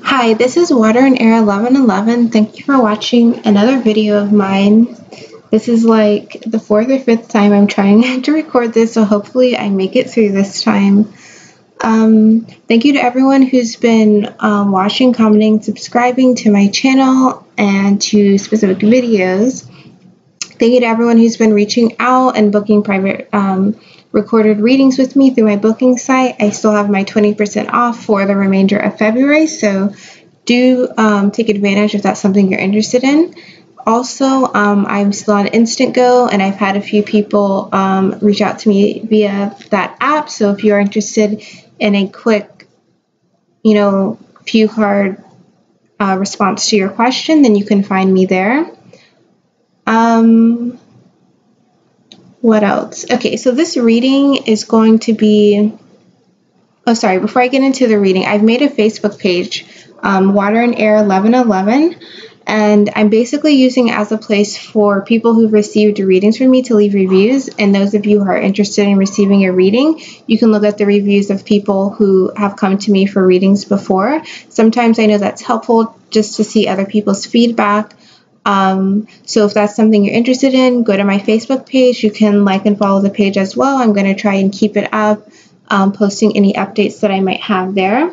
Hi, this is Water and Air 1111. Thank you for watching another video of mine. This is like the fourth or fifth time I'm trying to record this, so hopefully I make it through this time. Thank you to everyone who's been watching, commenting, subscribing to my channel and to specific videos. Thank you to everyone who's been reaching out and booking private recorded readings with me through my booking site. I still have my 20% off for the remainder of February, so do take advantage if that's something you're interested in. Also, I'm still on Instant Go, and I've had a few people reach out to me via that app, so if you're interested in a quick, few card response to your question, then you can find me there. What else? Okay, so this reading is going to be, before I get into the reading, I've made a Facebook page, Water and Air 1111, and I'm basically using it as a place for people who've received readings from me to leave reviews, and those of you who are interested in receiving a reading, you can look at the reviews of people who have come to me for readings before. Sometimes I know that's helpful just to see other people's feedback. So if that's something you're interested in, go to my Facebook page. You can like and follow the page as well. I'm going to try and keep it up, posting any updates that I might have there.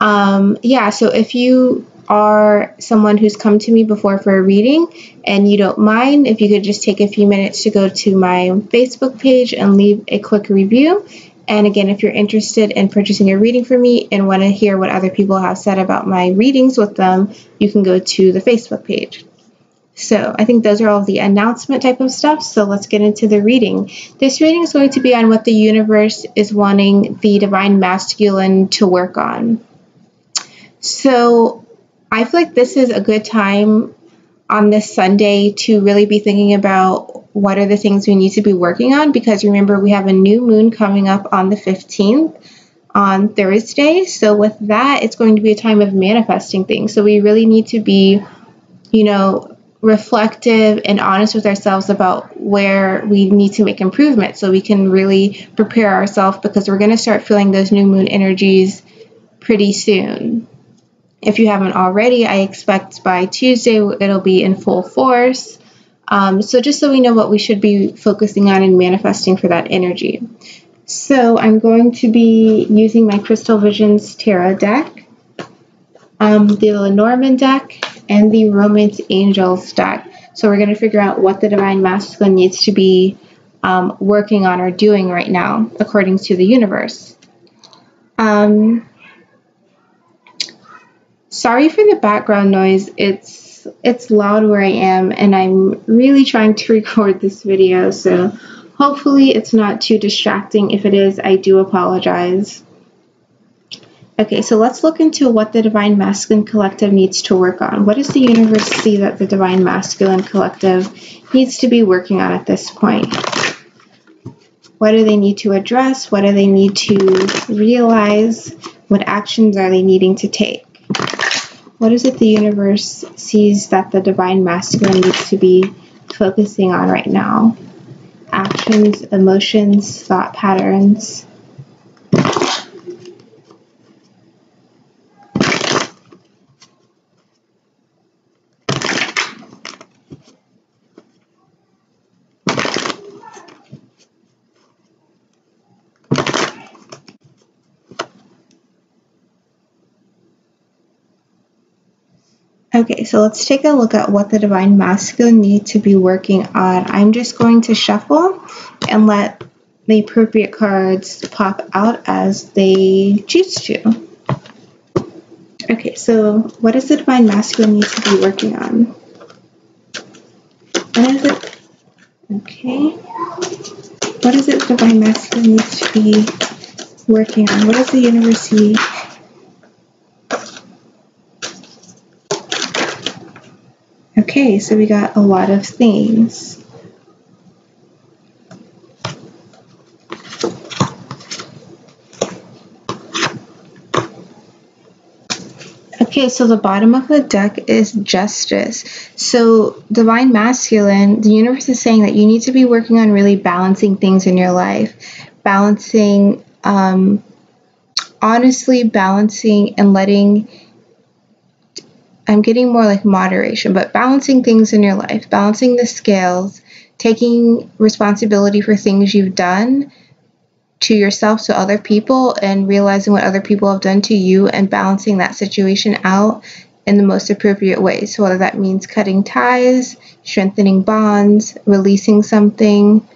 So if you are someone who's come to me before for a reading and you don't mind, if you could just take a few minutes to go to my Facebook page and leave a quick review. And again, if you're interested in purchasing a reading from me and want to hear what other people have said about my readings with them, you can go to the Facebook page. So I think those are all the announcement type of stuff. So let's get into the reading. This reading is going to be on what the universe is wanting the Divine Masculine to work on. So I feel like this is a good time on this Sunday to really be thinking about what are the things we need to be working on, because remember, we have a new moon coming up on the 15th on Thursday. So with that, it's going to be a time of manifesting things. So we really need to be, reflective and honest with ourselves about where we need to make improvements so we can really prepare ourselves, because we're going to start feeling those new moon energies pretty soon. If you haven't already, I expect by Tuesday it'll be in full force. So just so we know what we should be focusing on and manifesting for that energy. So I'm going to be using my Crystal Visions Tarot deck, the Lenormand deck, and the Romance Angels deck. So we're going to figure out what the Divine Masculine needs to be working on or doing right now, according to the universe. Sorry for the background noise. It's loud where I am, and I'm really trying to record this video, so hopefully it's not too distracting. If it is, I do apologize. Okay, so let's look into what the Divine Masculine Collective needs to work on. What does the universe see that the Divine Masculine Collective needs to be working on at this point? What do they need to address? What do they need to realize? What actions are they needing to take? What is it the universe sees that the Divine Masculine needs to be focusing on right now? Actions, emotions, thought patterns. Okay, so let's take a look at what the Divine Masculine needs to be working on. I'm just going to shuffle and let the appropriate cards pop out as they choose to. Okay, so what does the Divine Masculine need to be working on? What is it? Okay. What is it the Divine Masculine needs to be working on? What does the universe see? Okay, so we got a lot of things. Okay, so the bottom of the deck is Justice. So Divine Masculine, the universe is saying that you need to be working on really balancing things in your life. Balancing all honestly balancing and letting, I'm getting more like moderation, but balancing things in your life, balancing the scales, taking responsibility for things you've done to yourself, to other people, and realizing what other people have done to you and balancing that situation out in the most appropriate way. So whether that means cutting ties, strengthening bonds, releasing something,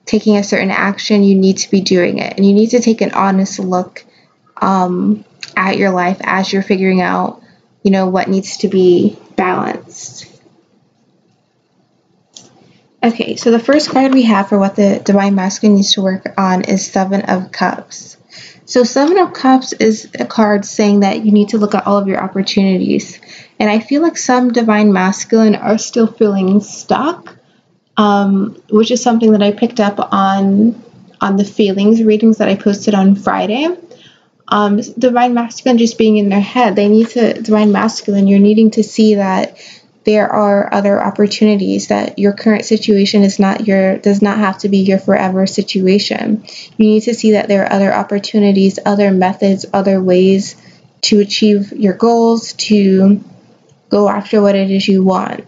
taking a certain action, you need to be doing it. And you need to take an honest look at your life as you're figuring out, what needs to be balanced. Okay, so the first card we have for what the Divine Masculine needs to work on is Seven of Cups. So Seven of Cups is a card saying that you need to look at all of your opportunities. And I feel like some Divine Masculine are still feeling stuck, which is something that I picked up on the feelings readings that I posted on Friday. Divine Masculine just being in their head, Divine Masculine, you're needing to see that there are other opportunities, that your current situation does not have to be your forever situation. You need to see that there are other opportunities, other methods, other ways to achieve your goals, to go after what it is you want.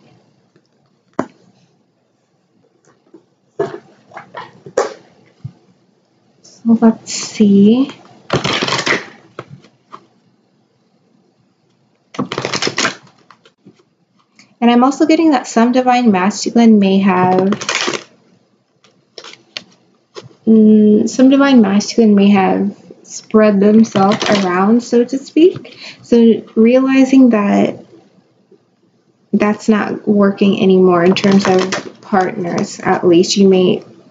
So let's see. And I'm also getting that some Divine Masculine may have spread themselves around, so to speak. So realizing that that's not working anymore in terms of partners, at least.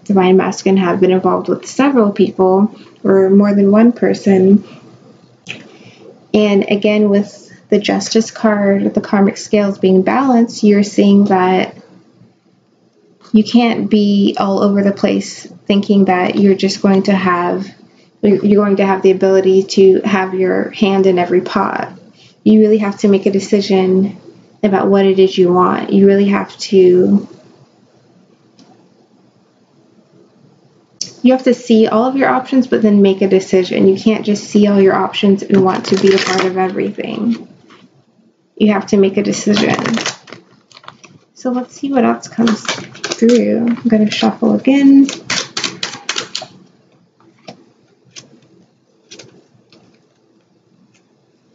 Divine Masculine have been involved with several people or more than one person. And again, with the Justice card, the karmic scales being balanced, you're seeing that you can't be all over the place thinking that you're going to have the ability to have your hand in every pot. You really have to make a decision about what it is you want. You really have to see all of your options, but then make a decision. You can't just see all your options and want to be a part of everything. You have to make a decision. So let's see what else comes through. I'm going to shuffle again.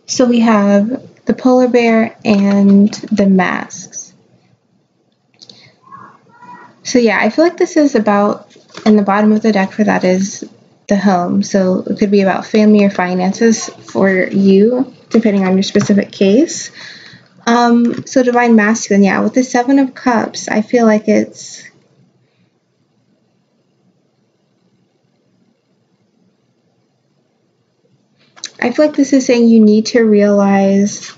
So we have the polar bear and the masks. So yeah, I feel like this is about, in the bottom of the deck for that is the home. So it could be about family or finances for you, depending on your specific case. So Divine Masculine, yeah, with the Seven of Cups, I feel like I feel like this is saying you need to realize,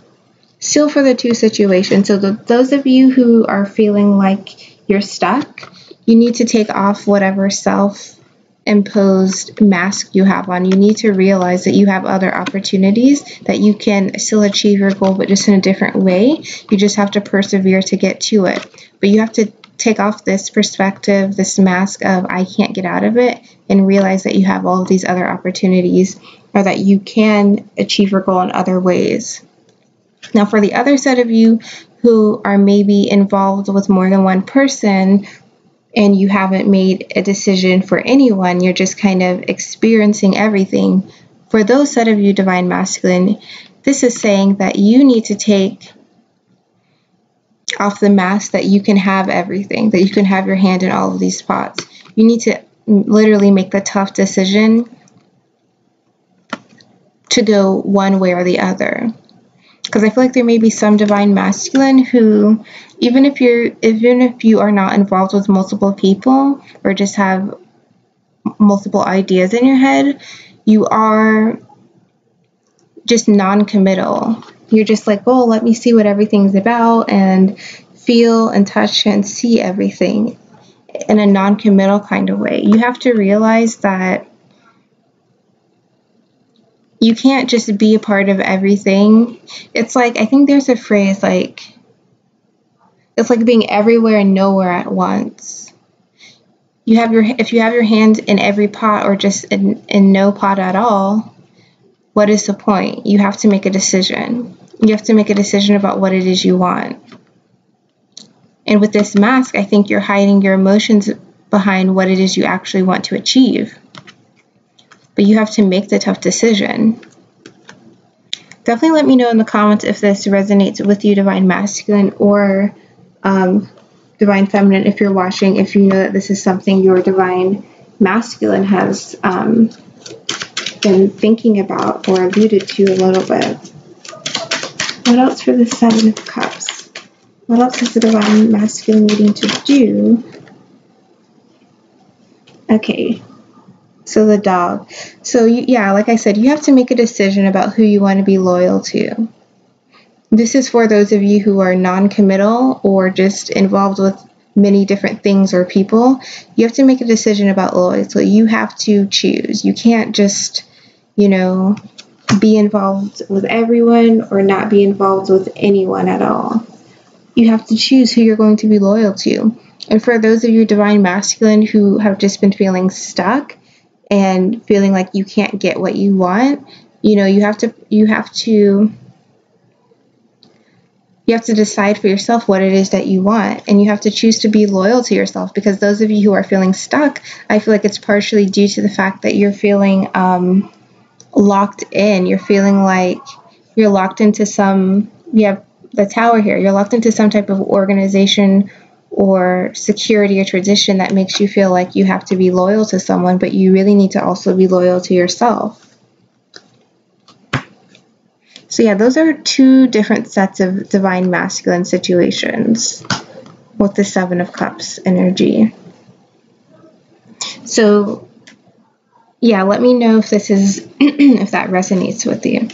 still for the two situations, so those of you who are feeling like you're stuck, you need to take off whatever self-imposed mask you have on. You need to realize that you have other opportunities, that you can still achieve your goal, but just in a different way. You just have to persevere to get to it. But you have to take off this perspective, this mask of I can't get out of it, and realize that you have all of these other opportunities, or that you can achieve your goal in other ways. Now, for the other side of you who are maybe involved with more than one person, and you haven't made a decision for anyone, you're just kind of experiencing everything. For those set of you, Divine Masculine, this is saying that you need to take off the mask that you can have everything, that you can have your hand in all of these pots. You need to literally make the tough decision to go one way or the other. Because I feel like there may be some Divine Masculine who, even if you are not involved with multiple people or just have multiple ideas in your head, you are just non-committal. You're just like, oh, let me see what everything's about and feel and touch and see everything in a non-committal kind of way. You have to realize that you can't just be a part of everything. It's like, I think there's a phrase like, it's like being everywhere and nowhere at once. If you have your hand in every pot or just in no pot at all, what is the point? You have to make a decision. You have to make a decision about what it is you want. And with this mask, I think you're hiding your emotions behind what it is you actually want to achieve. But you have to make the tough decision. Definitely let me know in the comments if this resonates with you, Divine Masculine or Divine Feminine, if you're watching, if you know that this is something your Divine Masculine has been thinking about or alluded to a little bit. What else for the Seven of Cups? What else is the Divine Masculine needing to do? Okay, so the dog. So yeah, like I said, you have to make a decision about who you want to be loyal to. This is for those of you who are non-committal or just involved with many different things or people. You have to make a decision about loyalty. You have to choose. You can't just, be involved with everyone or not be involved with anyone at all. You have to choose who you're going to be loyal to. And for those of you Divine Masculine who have just been feeling stuck and feeling like you can't get what you want, you have to decide for yourself what it is that you want, and you have to choose to be loyal to yourself, because those of you who are feeling stuck, I feel like it's partially due to the fact that you're feeling locked in. You're feeling like you're locked into you have the Tower here, you're locked into some type of organization or security or tradition that makes you feel like you have to be loyal to someone, but you really need to also be loyal to yourself. So yeah, those are two different sets of Divine Masculine situations with the Seven of Cups energy. So yeah, let me know if this is if that resonates with you.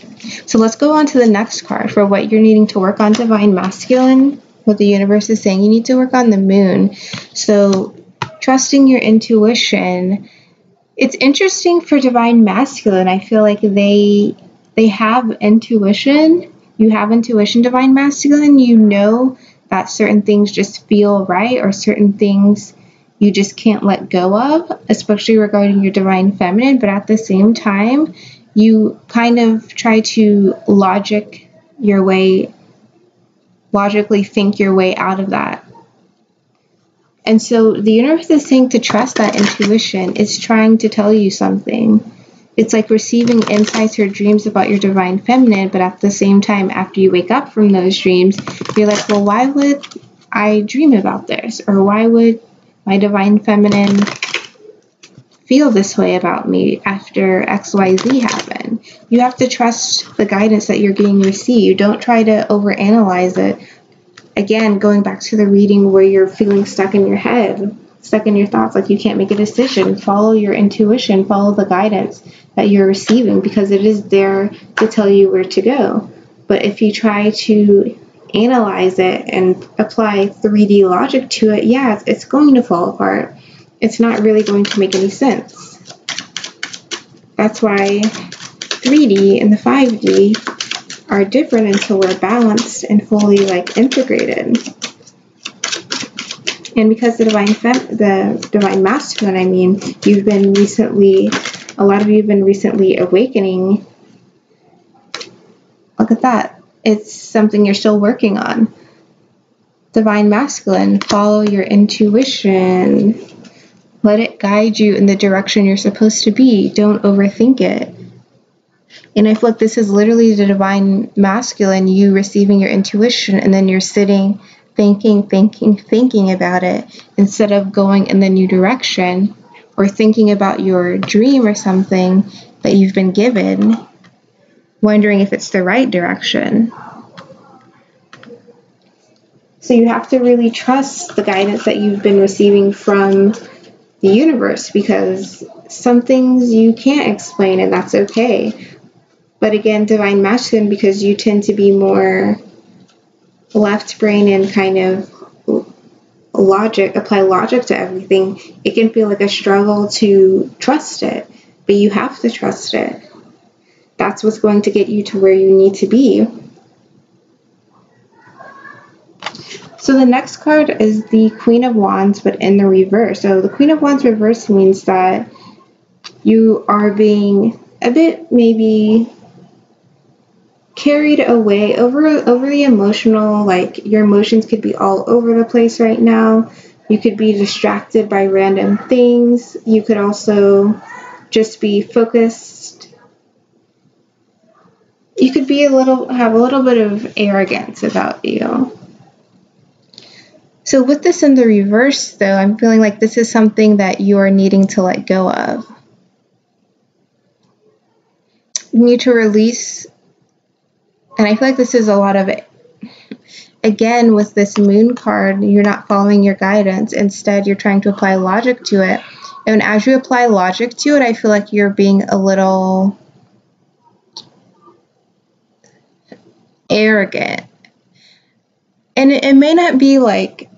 So let's go on to the next card for what you're needing to work on, Divine Masculine. What the universe is saying, you need to work on the Moon. So trusting your intuition. It's interesting for Divine Masculine. I feel like they have intuition. You have intuition, Divine Masculine. You know that certain things just feel right, or certain things you just can't let go of, especially regarding your Divine Feminine. But at the same time, you kind of try to logically think your way out of that. And so the universe is saying to trust that intuition. It's trying to tell you something. It's like receiving insights or dreams about your Divine Feminine, but at the same time, after you wake up from those dreams, you're like, well, why would I dream about this? Or why would my Divine Feminine feel this way about me after XYZ happened? You have to trust the guidance that you're getting received. Don't try to overanalyze it. Again, going back to the reading where you're feeling stuck in your head, stuck in your thoughts, like you can't make a decision. Follow your intuition, follow the guidance that you're receiving, because it is there to tell you where to go. But if you try to analyze it and apply 3D logic to it, yeah, it's going to fall apart. It's not really going to make any sense. That's why 3D and the 5D are different until we're balanced and fully integrated. And because the Divine Masculine, a lot of you have been recently awakening. Look at that. It's something you're still working on. Divine Masculine, follow your intuition. Let it guide you in the direction you're supposed to be. Don't overthink it. And I feel like this is literally the Divine Masculine, you receiving your intuition, and then you're sitting, thinking about it, instead of going in the new direction or thinking about your dream or something that you've been given, wondering if it's the right direction. So you have to really trust the guidance that you've been receiving from the universe, because some things you can't explain, and that's okay. But again, Divine Masculine, because you tend to be more left brain and kind of apply logic to everything, it can feel like a struggle to trust it, but you have to trust it. That's what's going to get you to where you need to be. So the next card is the Queen of Wands, but in the reverse. So the Queen of Wands reverse means that you are being a bit maybe carried away over the emotional, like your emotions could be all over the place right now. You could be distracted by random things. You could also just be focused. You could be have a little bit of arrogance about you. So with this in the reverse, though, I'm feeling like this is something that you are needing to let go of. You need to release, and I feel like this is a lot of it. Again, with this moon card, you're not following your guidance. Instead, you're trying to apply logic to it. And as you apply logic to it, I feel like you're being a little arrogant. And it may not be like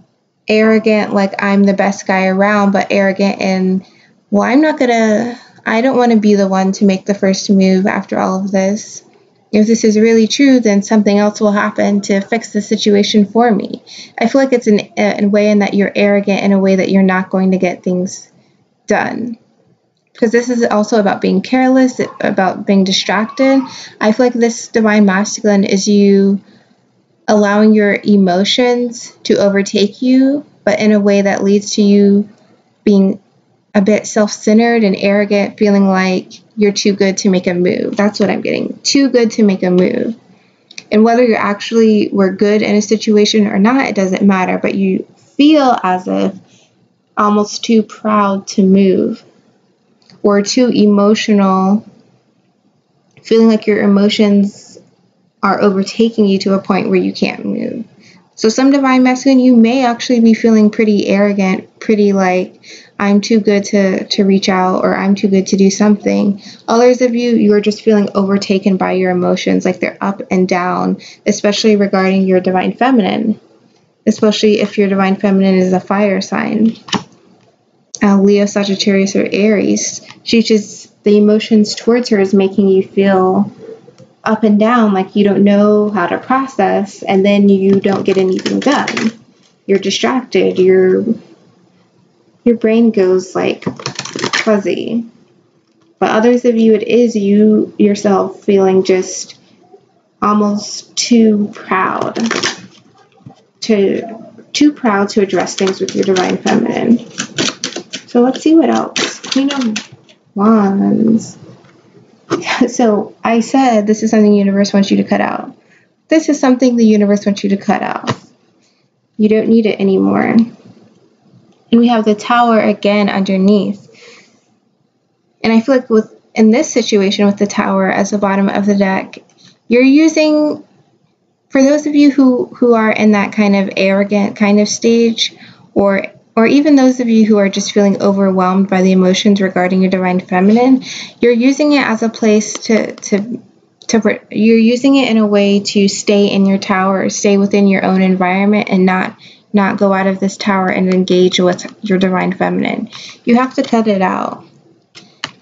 arrogant like I'm the best guy around, but arrogant in, well, I don't want to be the one to make the first move after all of this. If this is really true, then something else will happen to fix the situation for me. I feel like it's a way in that you're arrogant in a way that you're not going to get things done. Because this is also about being careless, about being distracted. I feel like this divine masculine is you allowing your emotions to overtake you, but in a way that leads to you being a bit self-centered and arrogant, feeling like you're too good to make a move. That's what I'm getting. Too good to make a move. And whether you actually were good in a situation or not, it doesn't matter, but you feel as if almost too proud to move or too emotional, feeling like your emotions are overtaking you to a point where you can't move. So some divine masculine, you may actually be feeling pretty arrogant, pretty like, I'm too good to reach out, or I'm too good to do something. Others of you, you are just feeling overtaken by your emotions, like they're up and down, especially regarding your divine feminine, especially if your divine feminine is a fire sign. Leo, Sagittarius, or Aries. The emotions towards her is making you feel up and down, like you don't know how to process, and then you don't get anything done. You're distracted. Your brain goes like fuzzy. But others of you, it is you yourself feeling just almost too proud to address things with your divine feminine. So let's see what else. Queen of Wands. So I said this is something the universe wants you to cut out. This is something the universe wants you to cut out. You don't need it anymore. And we have the Tower again underneath. And I feel like in this situation with the Tower as the bottom of the deck, you're using, for those of you who are in that kind of arrogant kind of stage, or even those of you who are just feeling overwhelmed by the emotions regarding your divine feminine, you're using it as a place you're using it in a way to stay in your tower, stay within your own environment, and not go out of this tower and engage with your divine feminine. You have to cut it out.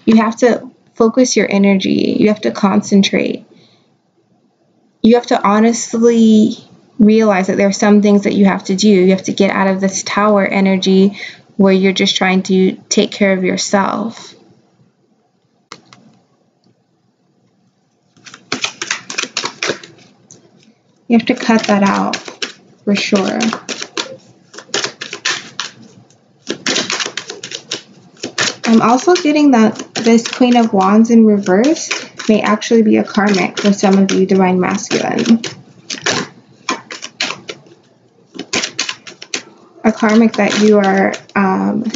You have to focus your energy. You have to concentrate. You have to honestly realize that there are some things that you have to do. You have to get out of this tower energy where you're just trying to take care of yourself. You have to cut that out for sure. I'm also getting that this Queen of Wands in reverse may actually be a karmic for some of you divine masculine. A karmic that you are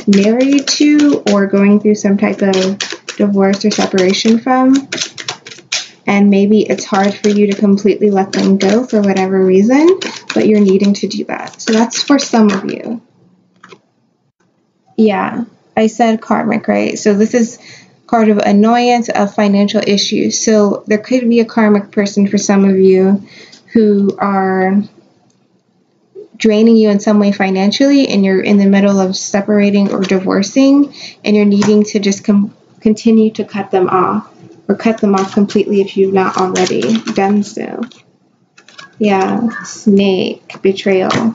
married to or going through some type of divorce or separation from. And maybe it's hard for you to completely let them go for whatever reason, but you're needing to do that. So that's for some of you. Yeah, I said karmic, right? So this is card of annoyance, of financial issues. So there could be a karmic person for some of you who are draining you in some way financially, and you're in the middle of separating or divorcing, and you're needing to just continue to cut them off, or cut them off completely if you've not already done so. Yeah, Snake, betrayal.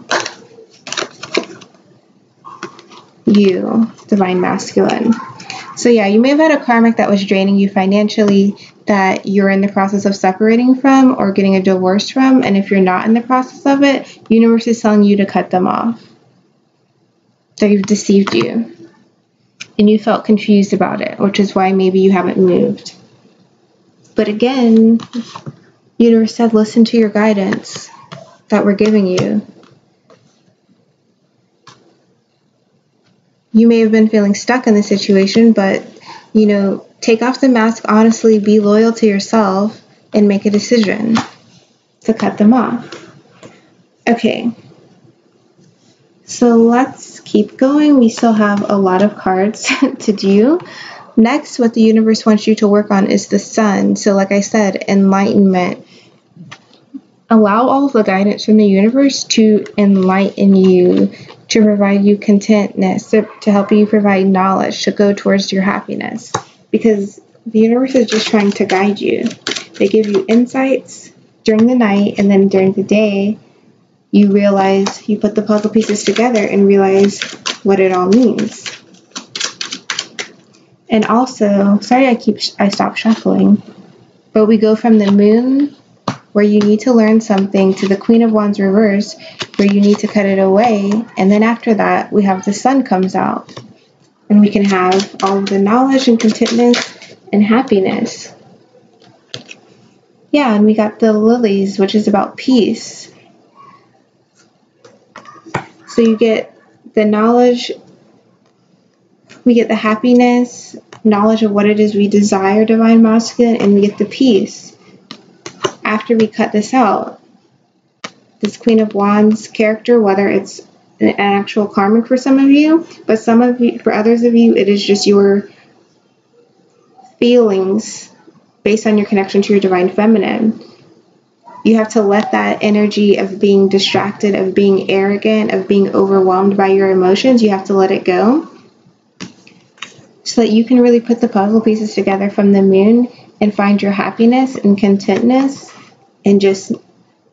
You, divine masculine. So yeah, you may have had a karmic that was draining you financially that you're in the process of separating from or getting a divorce from. And if you're not in the process of it, universe is telling you to cut them off. They've deceived you. And you felt confused about it, which is why maybe you haven't moved. But again, universe said, listen to your guidance that we're giving you. You may have been feeling stuck in the situation, but, take off the mask, honestly, be loyal to yourself, and make a decision to cut them off. Okay. So let's keep going. We still have a lot of cards to do. Next, what the universe wants you to work on is the sun. So like I said, enlightenment. Allow all of the guidance from the universe to enlighten you, to provide you contentness, to help you provide knowledge, to go towards your happiness. Because the universe is just trying to guide you. They give you insights during the night, and then during the day, you realize, you put the puzzle pieces together and realize what it all means. And also, sorry I stopped shuffling, but we go from the moon, where you need to learn something, to the Queen of Wands reverse, where you need to cut it away. And then after that, we have the sun comes out. And we can have all of the knowledge and contentness and happiness. Yeah, and we got the lilies, which is about peace. So you get the knowledge, we get the happiness, knowledge of what it is we desire, Divine Masculine, and we get the peace. After we cut this out, this Queen of Wands character, whether it's an actual karmic for some of you, but for others of you, it is just your feelings based on your connection to your Divine Feminine. You have to let that energy of being distracted, of being arrogant, of being overwhelmed by your emotions, you have to let it go, so that you can really put the puzzle pieces together from the moon and find your happiness and contentness, and just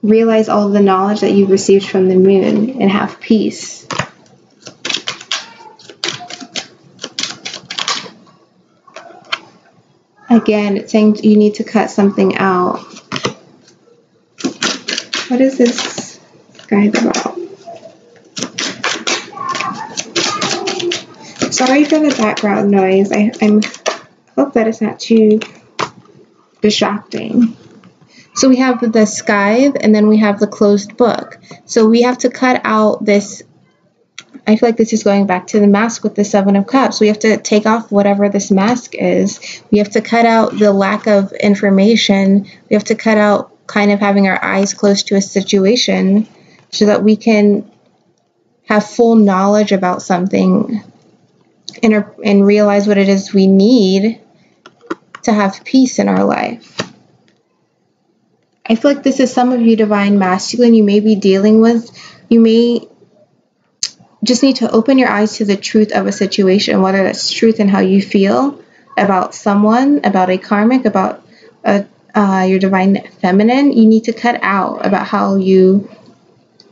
realize all of the knowledge that you've received from the moon and have peace. Again, it's saying you need to cut something out. What is this guide about? Sorry for the background noise. I hope that it's not too distracting. So we have the scythe, and then we have the closed book. So we have to cut out this, I feel like this is going back to the mask with the Seven of Cups. We have to take off whatever this mask is. We have to cut out the lack of information. We have to cut out kind of having our eyes closed to a situation, so that we can have full knowledge about something and realize what it is we need to have peace in our life. I feel like this is some of you, Divine Masculine, you may be dealing with. You may just need to open your eyes to the truth of a situation, whether that's truth in how you feel about someone, about a karmic, about your Divine Feminine. You need to cut out about how you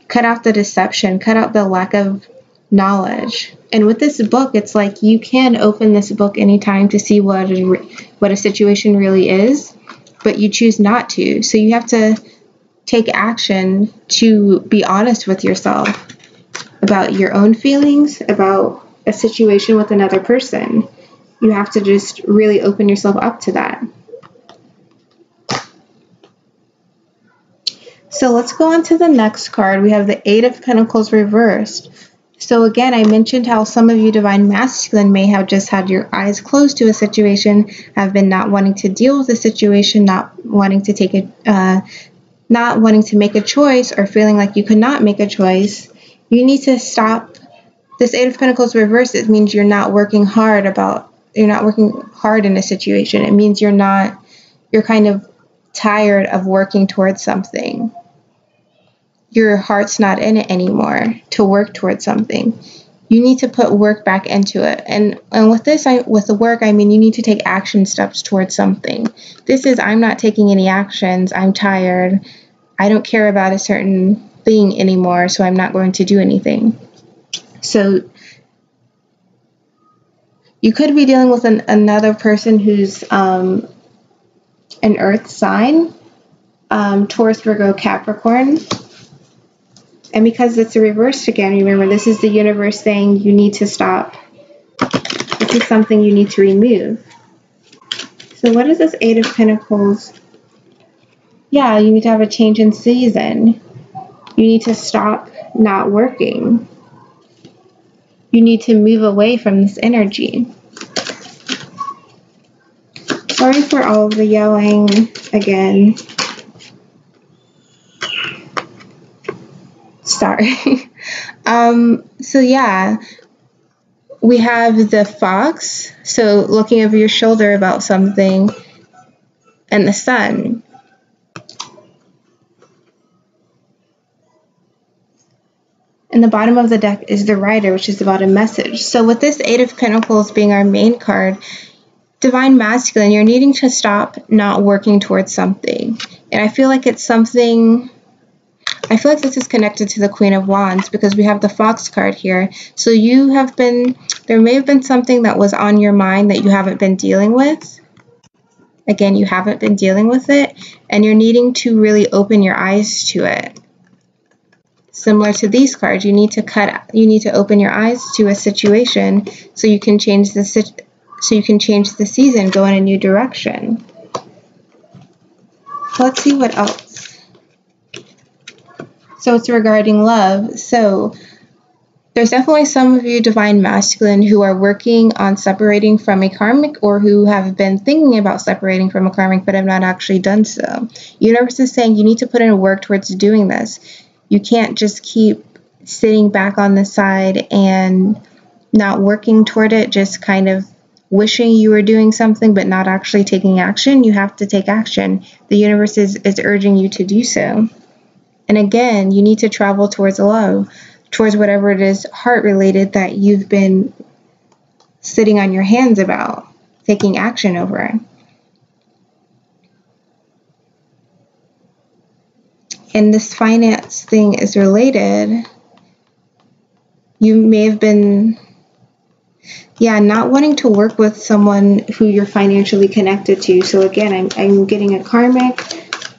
cut out the deception, cut out the lack of knowledge. And with this book, it's like you can open this book anytime to see what a situation really is, but you choose not to. So you have to take action to be honest with yourself about your own feelings, about a situation with another person. You have to just really open yourself up to that. So let's go on to the next card. We have the Eight of Pentacles reversed. So again, I mentioned how some of you, Divine Masculine, may have just had your eyes closed to a situation, have been not wanting to deal with the situation, not wanting to make a choice, or feeling like you could not make a choice. You need to stop. This Eight of Pentacles reversed, it means you're not working hard in a situation. It means you're kind of tired of working towards something. Your heart's not in it anymore to work towards something. You need to put work back into it. And with this, with the work, I mean you need to take action steps towards something. This is, I'm not taking any actions. I'm tired. I don't care about a certain thing anymore, so I'm not going to do anything. So You could be dealing with another person who's an earth sign, Taurus, Virgo, Capricorn. And because it's reversed again, remember, this is the universe saying you need to stop. This is something you need to remove. So what is this Eight of Pentacles? Yeah, you need to have a change in season. You need to stop not working. You need to move away from this energy. Sorry for all of the yelling again. Sorry. So yeah, we have the Fox, so looking over your shoulder about something, and the Sun. And the bottom of the deck is the Rider, which is about a message. So with this Eight of Pentacles being our main card, Divine Masculine, you're needing to stop not working towards something. And I feel like it's something, I feel like this is connected to the Queen of Wands because we have the Fox card here. So you have been, there may have been something that was on your mind that you haven't been dealing with. Again, you haven't been dealing with it, and you're needing to really open your eyes to it. Similar to these cards, you need to open your eyes to a situation so you can change the season, go in a new direction. Let's see what else. So it's regarding love. So there's definitely some of you Divine Masculine who are working on separating from a karmic, or who have been thinking about separating from a karmic but have not actually done so. Universe is saying you need to put in work towards doing this. You can't just keep sitting back on the side and not working toward it, just kind of wishing you were doing something but not actually taking action. You have to take action. The universe is urging you to do so. And again, you need to travel towards love, towards whatever it is heart-related that you've been sitting on your hands about, taking action over. And this finance thing is related. You may have been, not wanting to work with someone who you're financially connected to. So again, I'm getting a karmic,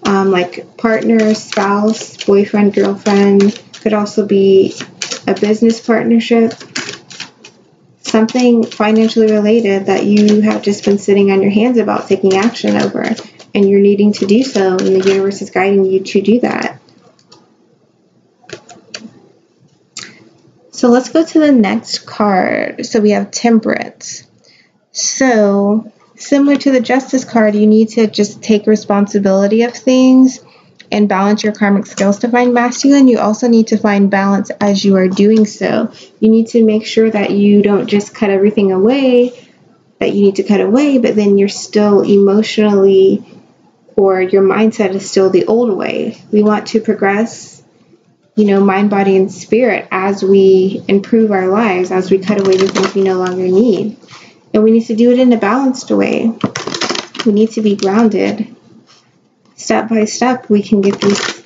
like partner, spouse, boyfriend, girlfriend. Could also be a business partnership. Something financially related that you have just been sitting on your hands about taking action over. And you're needing to do so, and the universe is guiding you to do that. So let's go to the next card. So we have Temperance. So similar to the Justice card, you need to just take responsibility of things and balance your karmic scales. Divine Masculine, you also need to find balance as you are doing so. You need to make sure that you don't just cut everything away that you need to cut away, but then you're still emotionally, or your mindset is still the old way. We want to progress, mind, body, and spirit as we improve our lives, as we cut away the things we no longer need. And we need to do it in a balanced way. We need to be grounded. Step by step, we can get these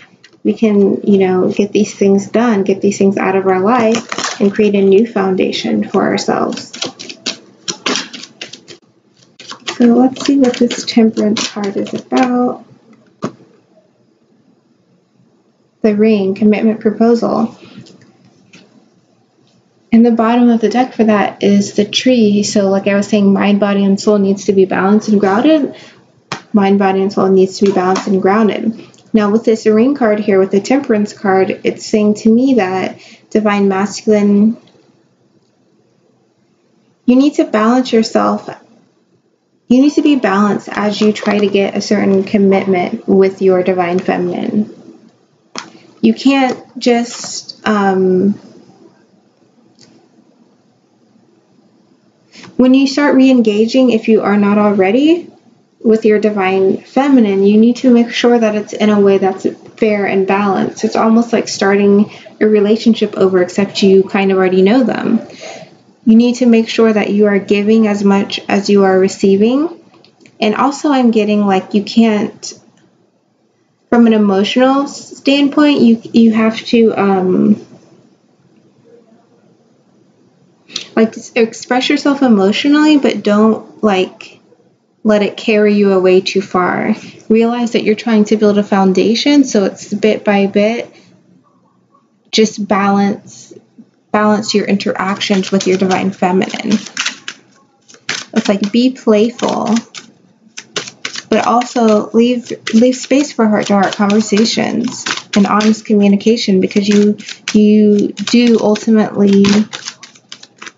things done, get these things out of our life, and create a new foundation for ourselves. So let's see what this Temperance card is about. The Ring, commitment, proposal. And the bottom of the deck for that is the Tree. So like I was saying, mind, body, and soul needs to be balanced and grounded. Mind, body, and soul needs to be balanced and grounded. Now with this Ring card here, with the Temperance card, it's saying to me that Divine Masculine, you need to balance yourself. You need to be balanced as you try to get a certain commitment with your Divine Feminine. You can't just, when you start re-engaging, if you are not already, with your Divine Feminine, you need to make sure that it's in a way that's fair and balanced. It's almost like starting a relationship over, except you kind of already know them. You need to make sure that you are giving as much as you are receiving. And also I'm getting like you can't, from an emotional standpoint, you have to, Like, express yourself emotionally, but don't like let it carry you away too far. Realize that you're trying to build a foundation, so it's bit by bit. Just balance your interactions with your divine feminine. It's like, be playful, but also leave space for heart-to-heart conversations and honest communication, because you do ultimately,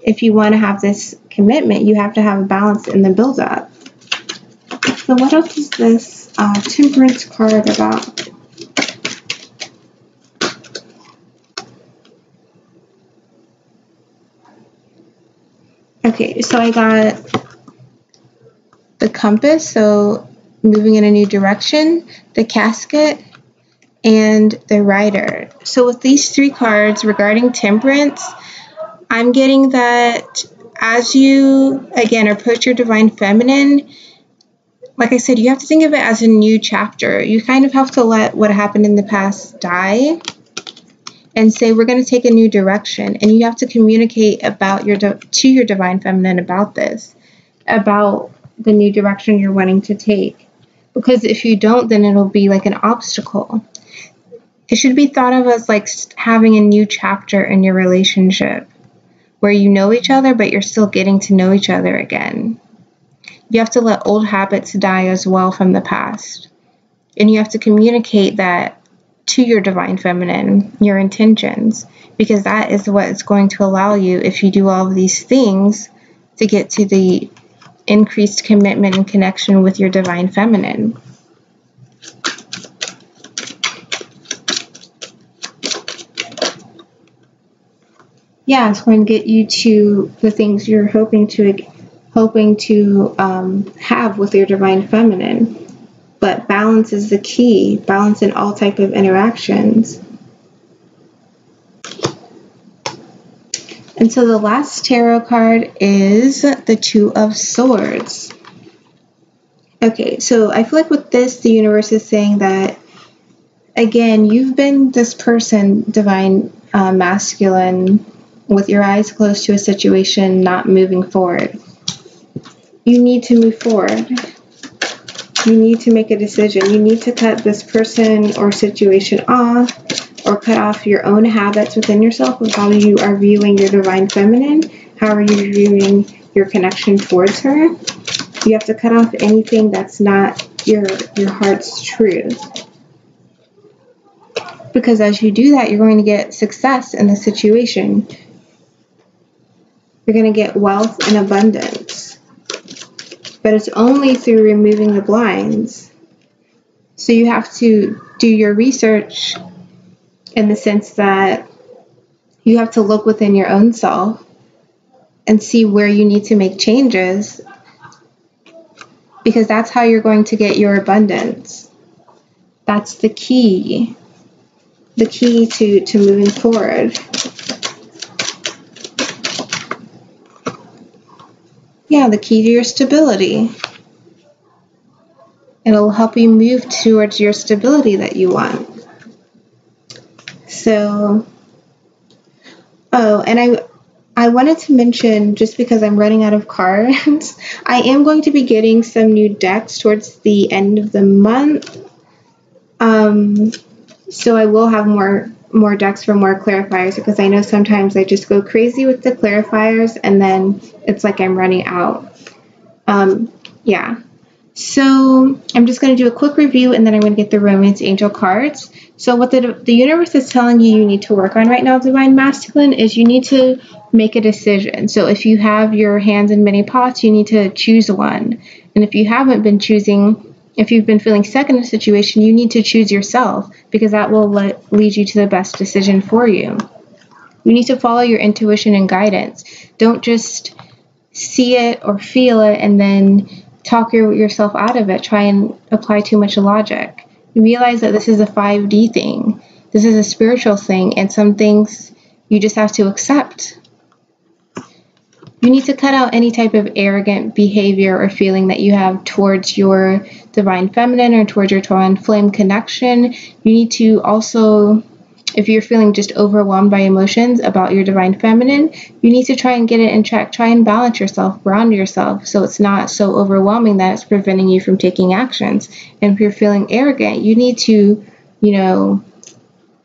if you want to have this commitment, you have to have a balance in the build-up. So what else is this Temperance card about? Okay, so I got the Compass, so moving in a new direction, the Casket, and the Rider. So with these 3 cards regarding Temperance, I'm getting that as you, again, approach your divine feminine, like I said, you have to think of it as a new chapter. You kind of have to let what happened in the past die and say, we're going to take a new direction. And you have to communicate about to your divine feminine about this, about the new direction you're wanting to take. Because if you don't, then it'll be like an obstacle. It should be thought of as like having a new chapter in your relationship where you know each other, but you're still getting to know each other again. You have to let old habits die as well from the past. And you have to communicate that to your divine feminine, your intentions, because that is what is going to allow you, if you do all of these things, to get to the increased commitment and connection with your divine feminine. Yeah, it's going to get you to the things you're hoping to have with your divine feminine. But balance is the key. Balance in all type of interactions. And so the last tarot card is the Two of Swords. Okay, so I feel like with this, the universe is saying that, again, you've been this person, divine masculine, with your eyes closed to a situation, not moving forward. You need to move forward. You need to make a decision. You need to cut this person or situation off, or cut off your own habits within yourself of how you are viewing your divine feminine. How are you viewing your connection towards her? You have to cut off anything that's not your heart's truth. Because as you do that, you're going to get success in the situation. You're going to get wealth and abundance. But it's only through removing the blinds. So you have to do your research in the sense that you have to look within your own self and see where you need to make changes, because that's how you're going to get your abundance. That's the key to moving forward. Yeah, the key to your stability. It'll help you move towards your stability that you want. So, and I wanted to mention, just because I'm running out of cards, I am going to be getting some new decks towards the end of the month. So I will have more decks for more clarifiers, because I know sometimes I just go crazy with the clarifiers and then it's like I'm running out. Yeah. So I'm just going to do a quick review, and then I'm going to get the Romance Angel cards. So what the universe is telling you need to work on right now, Divine Masculine, is you need to make a decision. So if you have your hands in many pots, you need to choose one. And if you haven't been choosing, if you've been feeling stuck in a situation, you need to choose yourself, because that will lead you to the best decision for you. You need to follow your intuition and guidance. Don't just see it or feel it and then talk yourself out of it. Try and apply too much logic. You realize that this is a 5D thing. This is a spiritual thing, and some things you just have to accept. You need to cut out any type of arrogant behavior or feeling that you have towards your divine feminine or towards your twin flame connection. You need to also If you're feeling just overwhelmed by emotions about your divine feminine, you need to try and get it in check. Try and balance yourself, ground yourself, so it's not so overwhelming that it's preventing you from taking actions. And if you're feeling arrogant, you need to,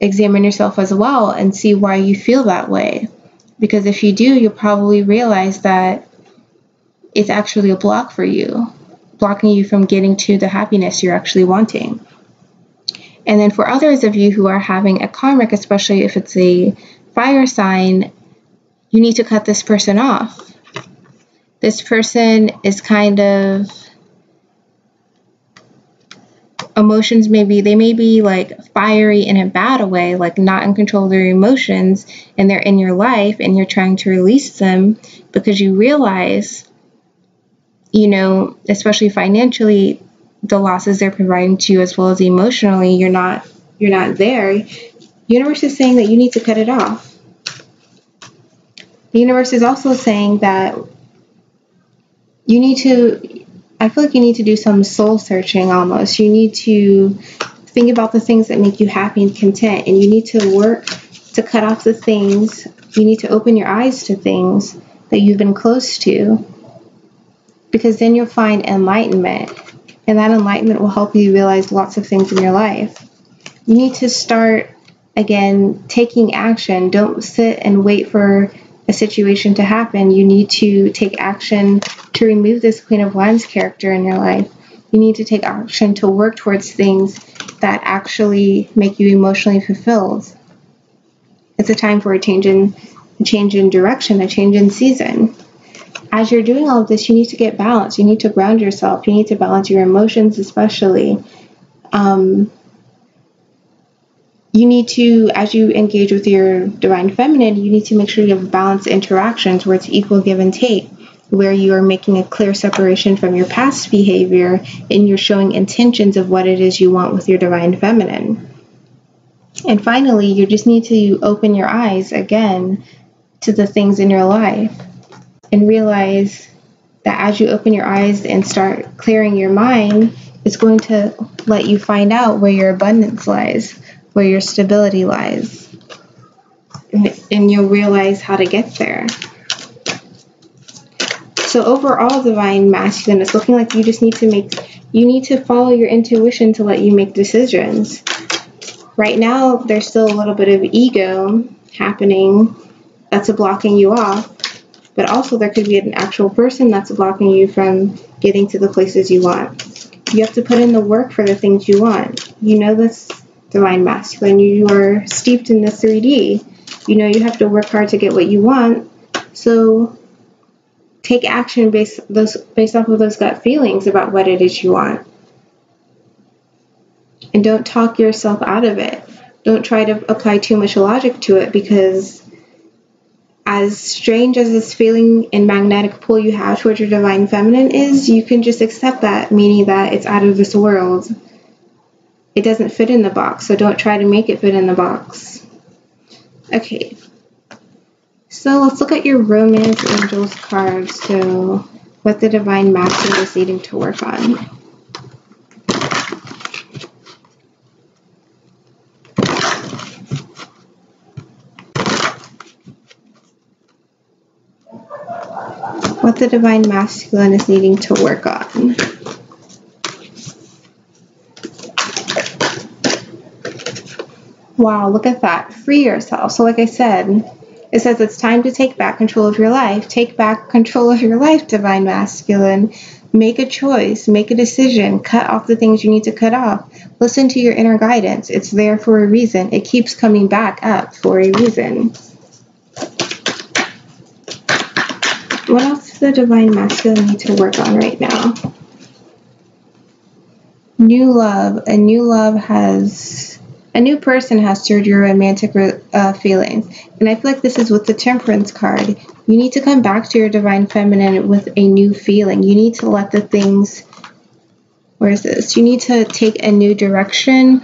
examine yourself as well and see why you feel that way. Because if you do, you'll probably realize that it's actually a block for you, blocking you from getting to the happiness you're actually wanting. And then for others of you who are having a karmic, especially if it's a fire sign, you need to cut this person off. This person is kind of, emotions they may be like fiery in a bad way, like not in control of their emotions, and they're in your life and you're trying to release them because you realize, especially financially, the losses they're providing to you, as well as emotionally, you're not there. Universe is saying that you need to cut it off. The universe is also saying that I feel like you need to do some soul searching almost. You need to think about the things that make you happy and content, and you need to work to cut off the things. You need to open your eyes to things that you've been close to, because then you'll find enlightenment. And that enlightenment will help you realize lots of things in your life. You need to start, again, taking action. Don't sit and wait for a situation to happen. You need to take action to remove this Queen of Wands character in your life. You need to take action to work towards things that actually make you emotionally fulfilled. It's a time for a change in direction, a change in season. As you're doing all of this, you need to get balanced. You need to ground yourself. You need to balance your emotions, especially. You need to, as you engage with your divine feminine, you need to make sure you have balanced interactions where it's equal give and take, where you are making a clear separation from your past behavior and you're showing intentions of what it is you want with your divine feminine. And finally, you just need to open your eyes again to the things in your life and realize that as you open your eyes and start clearing your mind, it's going to let you find out where your abundance lies, where your stability lies, and you'll realize how to get there. So overall, divine masculine, it's looking like you need to follow your intuition to let you make decisions. Right now, there's still a little bit of ego happening that's blocking you off. But also there could be an actual person that's blocking you from getting to the places you want. You have to put in the work for the things you want. You know this, divine masculine. You are steeped in the 3D. You have to work hard to get what you want. So take action based off of those gut feelings about what it is you want. And don't talk yourself out of it. Don't try to apply too much logic to it, because as strange as this feeling and magnetic pull you have towards your divine feminine is, you can just accept that, meaning that it's out of this world. It doesn't fit in the box, so don't try to make it fit in the box. Okay, so let's look at your Romance Angels card. So what the divine masculine is needing to work on. What the divine masculine is needing to work on. Wow, look at that. Free yourself. So like I said, it says it's time to take back control of your life. Take back control of your life, divine masculine. Make a choice. Make a decision. Cut off the things you need to cut off. Listen to your inner guidance. It's there for a reason. It keeps coming back up for a reason. What else does the divine masculine need to work on right now? New love. A new person has stirred your romantic feelings. And I feel like this is with the Temperance card. You need to come back to your divine feminine with a new feeling. You need to let the things, where is this? You need to take a new direction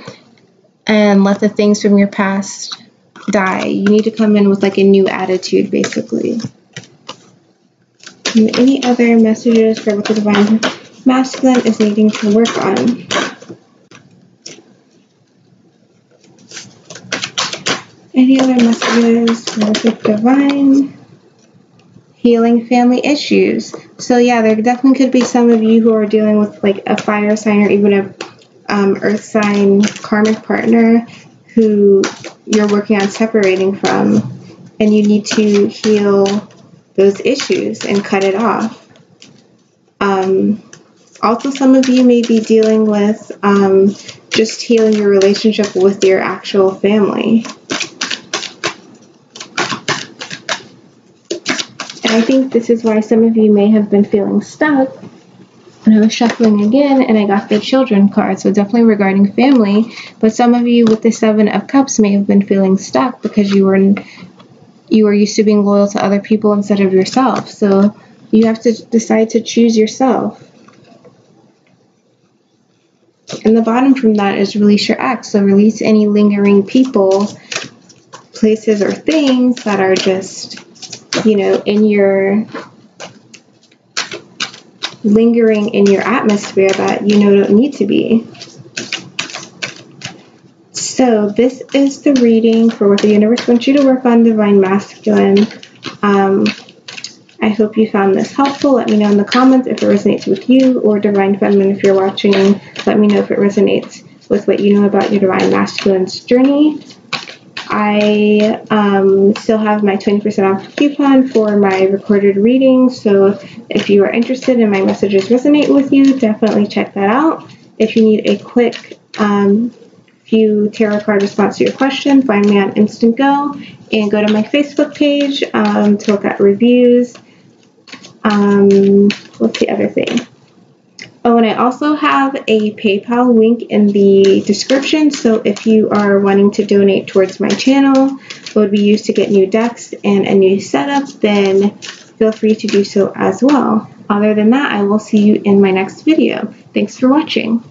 and let the things from your past die. You need to come in with like a new attitude, basically. And any other messages for what the divine masculine is needing to work on? Any other messages for the divine? Healing family issues. So yeah, there definitely could be some of you who are dealing with like a fire sign or even a earth sign karmic partner who you're working on separating from, and you need to heal those issues and cut it off. Also, some of you may be dealing with just healing your relationship with your actual family. And I think this is why some of you may have been feeling stuck. And I was shuffling again, and I got the children card, so definitely regarding family. But some of you with the Seven of Cups may have been feeling stuck because you were used to being loyal to other people instead of yourself. So you have to decide to choose yourself. And the bottom from that is release your ex. So release any lingering people, places, or things that are just, in your lingering in your atmosphere that don't need to be. So this is the reading for what the universe wants you to work on, Divine Masculine. I hope you found this helpful. Let me know in the comments if it resonates with you, or Divine Feminine, if you're watching, let me know if it resonates with what you know about your Divine Masculine's journey. I still have my 20% off coupon for my recorded reading, so if you are interested and my messages resonate with you, definitely check that out. If you need a quick few tarot card response to your question, find me on Instant Go and go to my Facebook page to look at reviews. What's the other thing? Oh, and I also have a PayPal link in the description, so if you are wanting to donate towards my channel, it would be used to get new decks and a new setup, then feel free to do so as well. Other than that, I will see you in my next video. Thanks for watching.